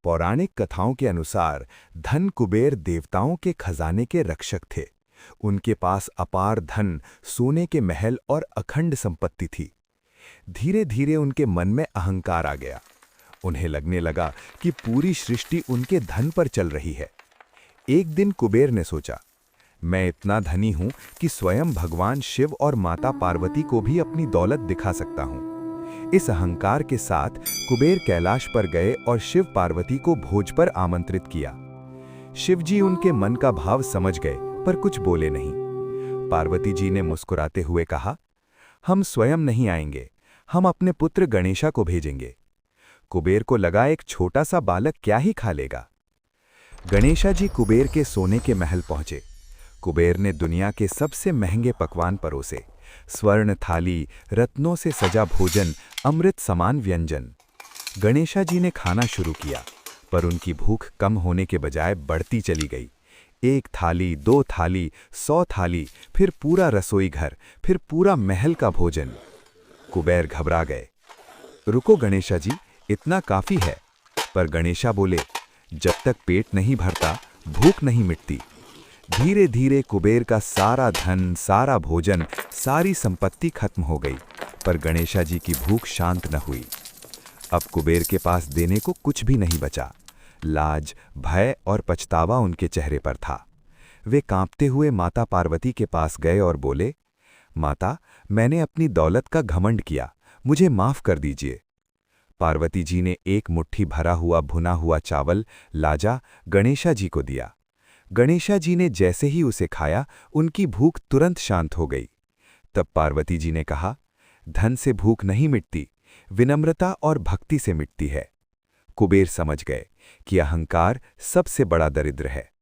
पौराणिक कथाओं के अनुसार धन कुबेर देवताओं के खजाने के रक्षक थे। उनके पास अपार धन, सोने के महल और अखंड संपत्ति थी। धीरे धीरे उनके मन में अहंकार आ गया। उन्हें लगने लगा कि पूरी सृष्टि उनके धन पर चल रही है। एक दिन कुबेर ने सोचा, मैं इतना धनी हूं कि स्वयं भगवान शिव और माता पार्वती को भी अपनी दौलत दिखा सकता हूं। इस अहंकार के साथ कुबेर कैलाश पर गए और शिव पार्वती को भोज पर आमंत्रित किया। शिवजी उनके मन का भाव समझ गए पर कुछ बोले नहीं। पार्वती जी ने मुस्कुराते हुए कहा, हम स्वयं नहीं आएंगे, हम अपने पुत्र गणेशा को भेजेंगे। कुबेर को लगा एक छोटा सा बालक क्या ही खा लेगा। गणेशा जी कुबेर के सोने के महल पहुंचे। कुबेर ने दुनिया के सबसे महंगे पकवान परोसे, स्वर्ण थाली, रत्नों से सजा भोजन, अमृत समान व्यंजन। गणेशा जी ने खाना शुरू किया, पर उनकी भूख कम होने के बजाय बढ़ती चली गई। एक थाली, 2 थाली, 100 थाली, फिर पूरा रसोई घर, फिर पूरा महल का भोजन। कुबेर घबरा गए। रुको गणेशा जी, इतना काफी है। पर गणेशा बोले, जब तक पेट नहीं भरता, भूख नहीं मिटती। धीरे धीरे कुबेर का सारा धन, सारा भोजन, सारी संपत्ति खत्म हो गई, पर गणेशा जी की भूख शांत न हुई। अब कुबेर के पास देने को कुछ भी नहीं बचा। लाज, भय और पछतावा उनके चेहरे पर था। वे कांपते हुए माता पार्वती के पास गए और बोले, माता, मैंने अपनी दौलत का घमंड किया, मुझे माफ कर दीजिए। पार्वती जी ने एक मुट्ठी भरा हुआ भुना हुआ चावल, लाजा, गणेशा जी को दिया। गणेशा जी ने जैसे ही उसे खाया, उनकी भूख तुरंत शांत हो गई। तब पार्वती जी ने कहा, धन से भूख नहीं मिटती, विनम्रता और भक्ति से मिटती है। कुबेर समझ गए कि अहंकार सबसे बड़ा दरिद्र है।